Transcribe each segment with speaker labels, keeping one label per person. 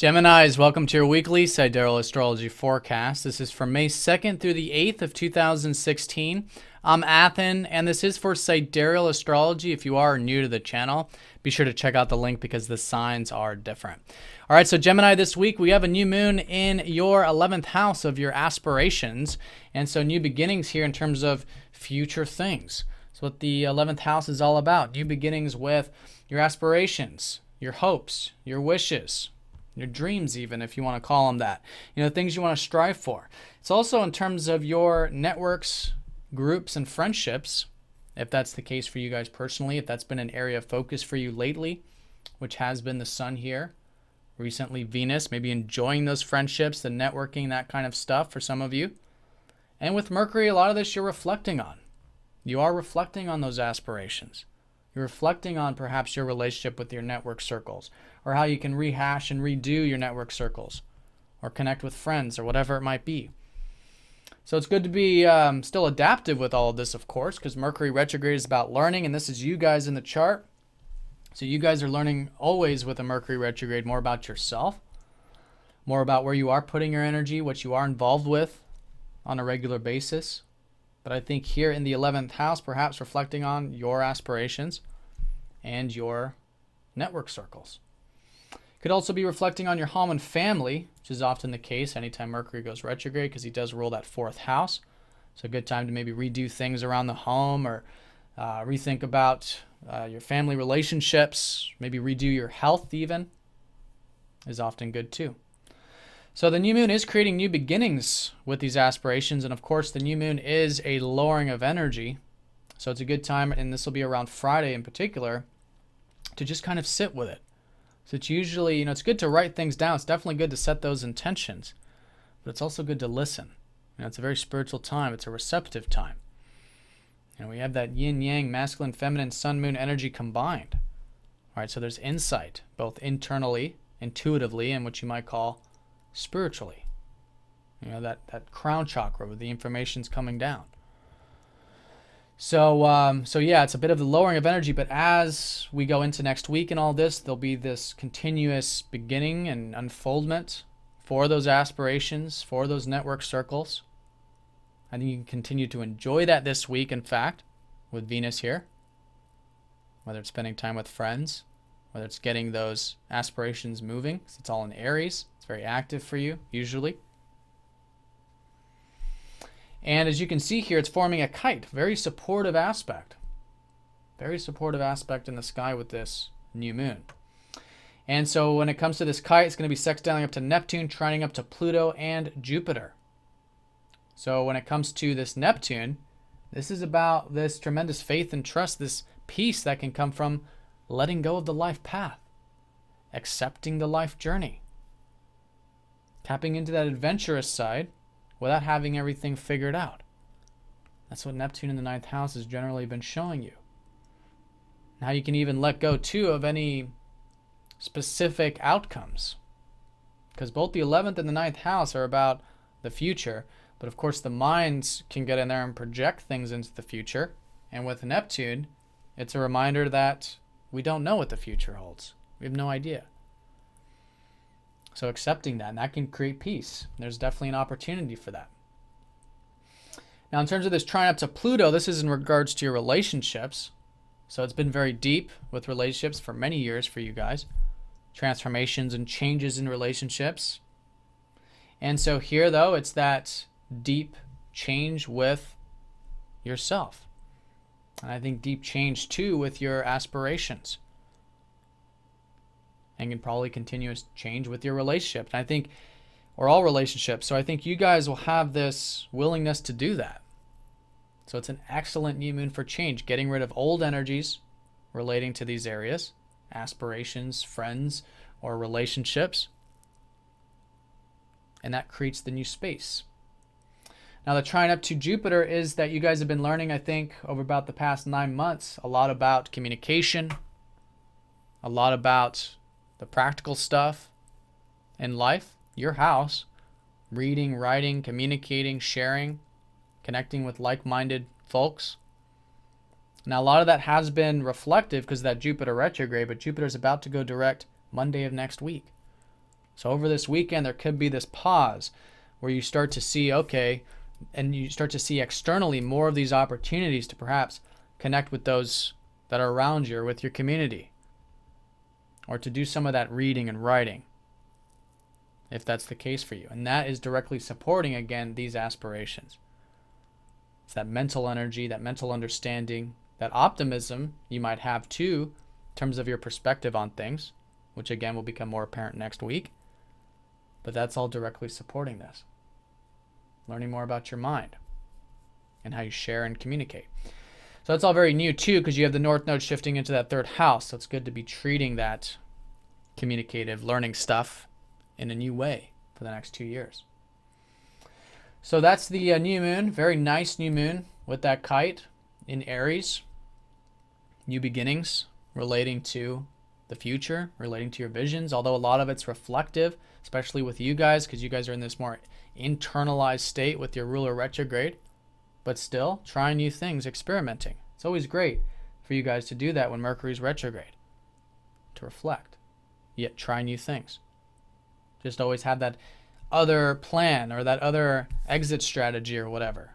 Speaker 1: Geminis, welcome to your weekly Sidereal Astrology forecast. This is from May 2nd through the 8th of 2016. I'm Athen, and this is for Sidereal Astrology. If you are new to the channel, be sure to check out the link because the signs are different. All right, so Gemini, this week we have a new moon in your 11th house of your aspirations, and so new beginnings here in terms of future things. That's what the 11th house is all about. New beginnings with your aspirations, your hopes, your wishes, your dreams, even if you want to call them that, things you want to strive for. It's also in terms of your networks, groups, and friendships, if that's the case for you guys personally, if that's been an area of focus for you lately, which has been the sun here, recently Venus, maybe enjoying those friendships, the networking, that kind of stuff for some of you. And with Mercury, a lot of this you're reflecting on. You are reflecting on those aspirations. You're reflecting on perhaps your relationship with your network circles, or how you can rehash and redo your network circles, or connect with friends, or whatever it might be. So it's good to be still adaptive with all of this, of course, because Mercury retrograde is about learning, and this is you guys in the chart. So you guys are learning always with a Mercury retrograde more about yourself, more about where you are putting your energy, what you are involved with on a regular basis. But I think here in the 11th house, perhaps reflecting on your aspirations and your network circles. Could also be reflecting on your home and family, which is often the case anytime Mercury goes retrograde because he does rule that 4th house. So a good time to maybe redo things around the home, or rethink about your family relationships, maybe redo your health even, is often good too. So the new moon is creating new beginnings with these aspirations, and of course the new moon is a lowering of energy. So it's a good time, and this will be around Friday in particular, to just kind of sit with it. So it's usually, it's good to write things down. It's definitely good to set those intentions, but it's also good to listen. It's a very spiritual time. It's a receptive time. We have that yin-yang, masculine, feminine, sun, moon energy combined. All right, so there's insight, both internally, intuitively, and what you might call spiritually. That crown chakra where the information's coming down. So yeah, it's a bit of the lowering of energy, but as we go into next week and all this, there'll be this continuous beginning and unfoldment for those aspirations, for those network circles. I think you can continue to enjoy that this week, in fact, with Venus here. Whether it's spending time with friends, whether it's getting those aspirations moving, 'cause it's all in Aries. It's very active for you, usually. And as you can see here, it's forming a kite. Very supportive aspect. Very supportive aspect in the sky with this new moon. And so when it comes to this kite, it's going to be sextiling up to Neptune, trining up to Pluto and Jupiter. So when it comes to this Neptune, this is about this tremendous faith and trust, this peace that can come from letting go of the life path, accepting the life journey, tapping into that adventurous side without having everything figured out. That's what Neptune in the 9th house has generally been showing you. Now you can even let go too of any specific outcomes, because both the 11th and the 9th house are about the future. But of course the minds can get in there and project things into the future. And with Neptune, it's a reminder that we don't know what the future holds. We have no idea. So accepting that, and that can create peace. There's definitely an opportunity for that. Now in terms of this trine up to Pluto, this is in regards to your relationships. So it's been very deep with relationships for many years for you guys. Transformations and changes in relationships. And so here though, it's that deep change with yourself. And I think deep change too with your aspirations. And can probably continuous change with your relationship. And I think, or all relationships. So I think you guys will have this willingness to do that. So it's an excellent new moon for change, getting rid of old energies relating to these areas, aspirations, friends, or relationships. And that creates the new space. Now the trine up to Jupiter is that you guys have been learning, I think, over about the past 9 months, a lot about communication, a lot about the practical stuff in life, your house, reading, writing, communicating, sharing, connecting with like-minded folks. Now a lot of that has been reflective because of that Jupiter retrograde, but Jupiter's about to go direct Monday of next week. So over this weekend, there could be this pause where you start to see, okay, and you start to see externally more of these opportunities to perhaps connect with those that are around you or with your community, or to do some of that reading and writing, if that's the case for you. And that is directly supporting, again, these aspirations. It's that mental energy, that mental understanding, that optimism you might have too, in terms of your perspective on things, which again will become more apparent next week. But that's all directly supporting this. Learning more about your mind and how you share and communicate. So that's all very new too, because you have the North Node shifting into that third house. So it's good to be treating that communicative learning stuff in a new way for the next 2 years. So that's the new moon. Very nice new moon with that kite in Aries. New beginnings relating to the future, relating to your visions, although a lot of it's reflective, especially with you guys, because you guys are in this more internalized state with your ruler retrograde. But still, trying new things, experimenting. It's always great for you guys to do that when Mercury's retrograde, to reflect, yet try new things. Just always have that other plan or that other exit strategy or whatever.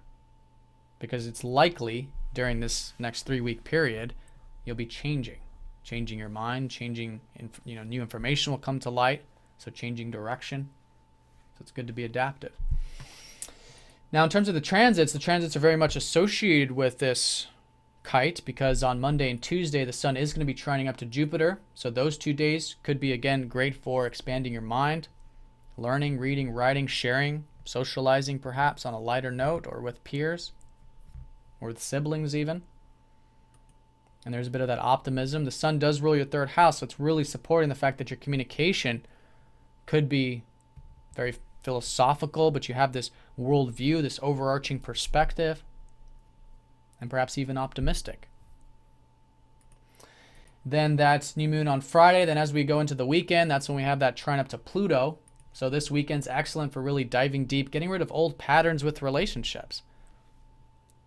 Speaker 1: Because it's likely during this next 3-week period, you'll be changing your mind, changing, new information will come to light. So changing direction. So it's good to be adaptive. Now, in terms of the transits are very much associated with this kite, because on Monday and Tuesday, the sun is going to be trining up to Jupiter. So those 2 days could be, again, great for expanding your mind, learning, reading, writing, sharing, socializing perhaps on a lighter note, or with peers, or with siblings even. And there's a bit of that optimism. The sun does rule your third house, so it's really supporting the fact that your communication could be very philosophical, but you have this worldview, this overarching perspective, and perhaps even optimistic. Then that's new moon on Friday. Then as we go into the weekend, that's when we have that trine up to Pluto. So this weekend's excellent for really diving deep, getting rid of old patterns with relationships.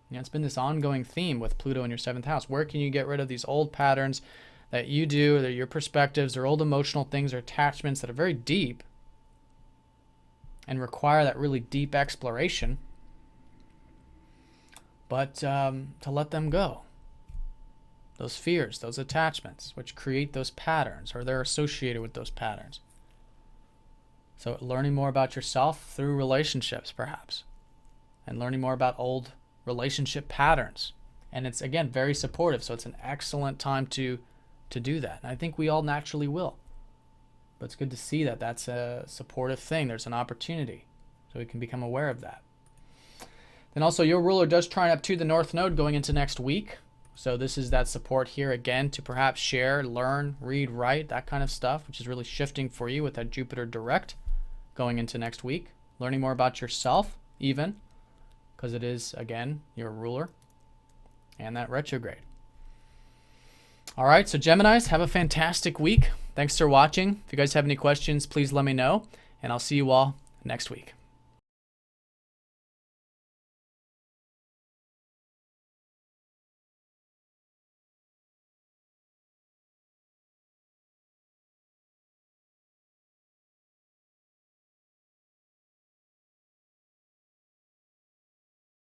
Speaker 1: It's been this ongoing theme with Pluto in your 7th house. Where can you get rid of these old patterns that you do, that your perspectives, or old emotional things or attachments that are very deep and require that really deep exploration, but to let them go. Those fears, those attachments, which create those patterns, or they're associated with those patterns. So learning more about yourself through relationships, perhaps, and learning more about old relationship patterns. And it's, again, very supportive. So it's an excellent time to do that. And I think we all naturally will. But it's good to see that that's a supportive thing. There's an opportunity. So we can become aware of that. Then also your ruler does trine up to the North Node going into next week. So this is that support here again to perhaps share, learn, read, write, that kind of stuff, which is really shifting for you with that Jupiter direct going into next week. Learning more about yourself even, because it is, again, your ruler and that retrograde. All right, so Geminis, have a fantastic week. Thanks for watching. If you guys have any questions, please let me know, and I'll see you all next week.